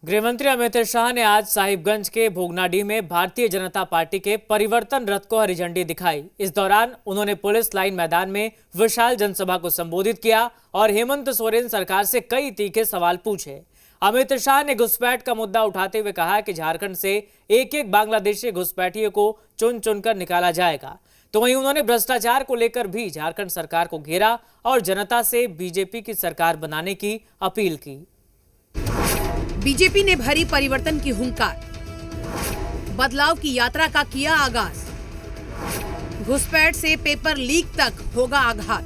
गृहमंत्री अमित शाह ने आज साहिबगंज के भोगनाडीह में भारतीय जनता पार्टी के परिवर्तन रथ को हरी झंडी दिखाई। इस दौरान उन्होंने पुलिस लाइन मैदान में विशाल जनसभा को संबोधित किया और हेमंत सोरेन सरकार से कई तीखे सवाल पूछे। अमित शाह ने घुसपैठ का मुद्दा उठाते हुए कहा कि झारखंड से एक एक बांग्लादेशी घुसपैठियों को चुन चुनकर निकाला जाएगा। तो वहीं उन्होंने भ्रष्टाचार को लेकर भी झारखंड सरकार को घेरा और जनता से बीजेपी की सरकार बनाने की अपील की। बीजेपी ने भरी परिवर्तन की हुंकार, बदलाव की यात्रा का किया आगाज, घुसपैठ से पेपर लीक तक होगा आघात।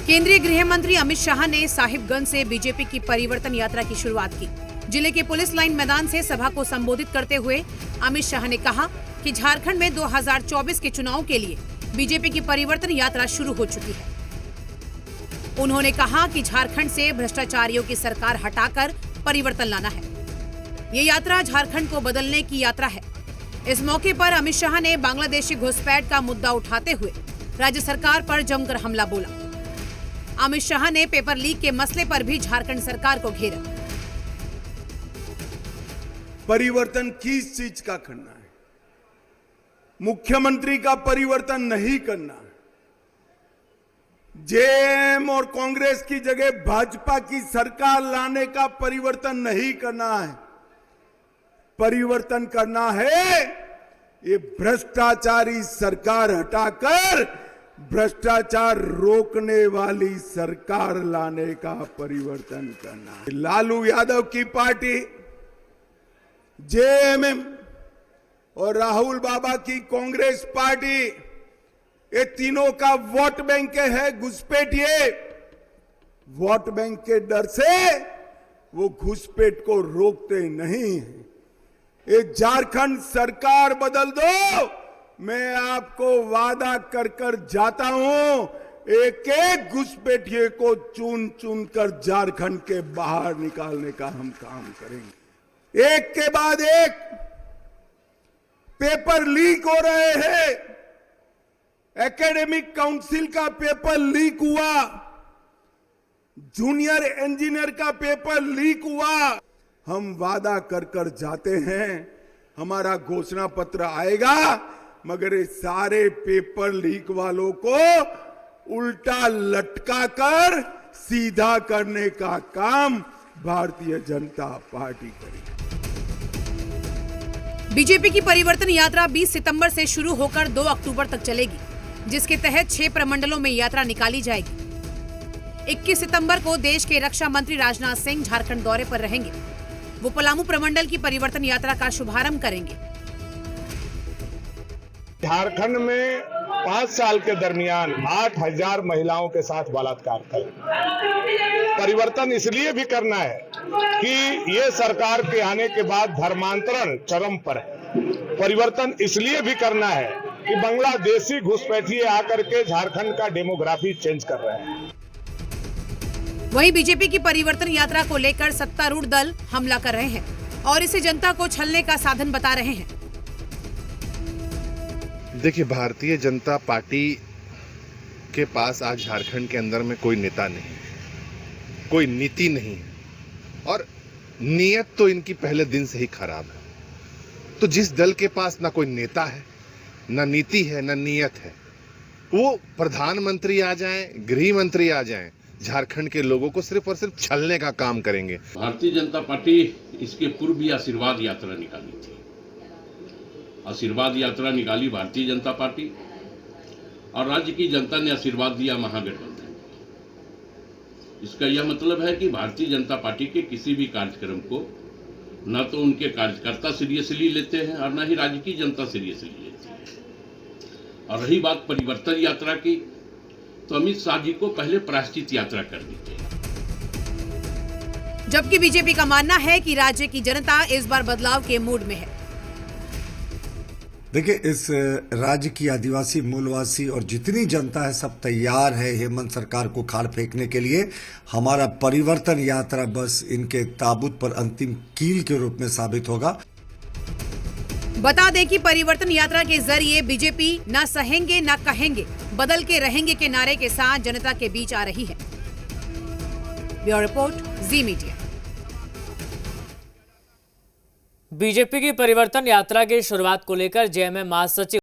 केंद्रीय गृह मंत्री अमित शाह ने साहिबगंज से बीजेपी की परिवर्तन यात्रा की शुरुआत की। जिले के पुलिस लाइन मैदान से सभा को संबोधित करते हुए अमित शाह ने कहा कि झारखंड में 2024 के चुनाव के लिए बीजेपी की परिवर्तन यात्रा शुरू हो चुकी है। उन्होंने कहा कि झारखंड से भ्रष्टाचारियों की सरकार हटाकर परिवर्तन लाना है। ये यात्रा झारखंड को बदलने की यात्रा है। इस मौके पर अमित शाह ने बांग्लादेशी घुसपैठ का मुद्दा उठाते हुए राज्य सरकार पर जमकर हमला बोला। अमित शाह ने पेपर लीक के मसले पर भी झारखंड सरकार को घेरा। परिवर्तन किस चीज का करना है? मुख्यमंत्री का परिवर्तन नहीं करना। जेएम और कांग्रेस की जगह भाजपा की सरकार लाने का परिवर्तन नहीं करना है। परिवर्तन करना है ये भ्रष्टाचारी सरकार हटाकर भ्रष्टाचार रोकने वाली सरकार लाने का परिवर्तन करना है। लालू यादव की पार्टी, जेएमएम और राहुल बाबा की कांग्रेस पार्टी, ये तीनों का वोट बैंक है घुसपैठिए। वोट बैंक के डर से वो घुसपैठ को रोकते नहीं हैं। ये झारखंड सरकार बदल दो, मैं आपको वादा कर कर जाता हूं, एक एक घुसपैठिए को चुन चुन कर झारखंड के बाहर निकालने का हम काम करेंगे। एक के बाद एक पेपर लीक हो रहे हैं। एकेडमिक काउंसिल का पेपर लीक हुआ, जूनियर इंजीनियर का पेपर लीक हुआ। हम वादा कर कर जाते हैं हमारा घोषणा पत्र आएगा, मगर ये सारे पेपर लीक वालों को उल्टा लटका कर सीधा करने का काम भारतीय जनता पार्टी करेगी। बीजेपी की परिवर्तन यात्रा 20 सितंबर से शुरू होकर 2 अक्टूबर तक चलेगी, जिसके तहत 6 प्रमंडलों में यात्रा निकाली जाएगी। 21 सितंबर को देश के रक्षा मंत्री राजनाथ सिंह झारखंड दौरे पर रहेंगे। वो पलामू प्रमंडल की परिवर्तन यात्रा का शुभारंभ करेंगे। झारखंड में 5 साल के दरमियान 8000 महिलाओं के साथ बलात्कार किया। परिवर्तन इसलिए भी करना है कि ये सरकार के आने के बाद धर्मांतरण चरम पर है। परिवर्तन इसलिए भी करना है कि बांग्लादेशी घुसपैठिए आकर के झारखंड का डेमोग्राफी चेंज कर रहे हैं। वहीं बीजेपी की परिवर्तन यात्रा को लेकर सत्तारूढ़ दल हमला कर रहे हैं और इसे जनता को छलने का साधन बता रहे हैं। देखिए, भारतीय जनता पार्टी के पास आज झारखंड के अंदर में कोई नेता नहीं है, कोई नीति नहीं है और नीयत तो इनकी पहले दिन से ही खराब है। तो जिस दल के पास ना कोई नेता है, ना नीति है, ना नीयत है, वो प्रधानमंत्री आ जाएं, गृह मंत्री आ जाएं, झारखंड के लोगों को सिर्फ और सिर्फ छलने का काम करेंगे। भारतीय जनता पार्टी इसके पूर्व भी आशीर्वाद यात्रा निकाली थी। आशीर्वाद यात्रा निकाली भारतीय जनता पार्टी और राज्य की जनता ने आशीर्वाद दिया महागठबंधन को। इसका यह मतलब है कि भारतीय जनता पार्टी के किसी भी कार्यक्रम को न तो उनके कार्यकर्ता सीरियसली लेते हैं और न ही राज्य की जनता सीरियसली लेती है। और रही बात परिवर्तन यात्रा की, तो अमित शाह जी को पहले प्रायश्चित यात्रा करनी चाहिए। जबकि बीजेपी का मानना है कि राज्य की जनता इस बार बदलाव के मूड में है। देखिए, इस राज्य की आदिवासी, मूलवासी और जितनी जनता है सब तैयार है हेमंत सरकार को खाल फेंकने के लिए। हमारा परिवर्तन यात्रा बस इनके ताबूत पर अंतिम कील के रूप में साबित होगा। बता दें कि परिवर्तन यात्रा के जरिए बीजेपी न सहेंगे न कहेंगे, बदल के रहेंगे के नारे के साथ जनता के बीच आ रही है। ब्यूरो रिपोर्ट, जी मीडिया। बीजेपी की परिवर्तन यात्रा की शुरुआत को लेकर जेएमएम महासचिव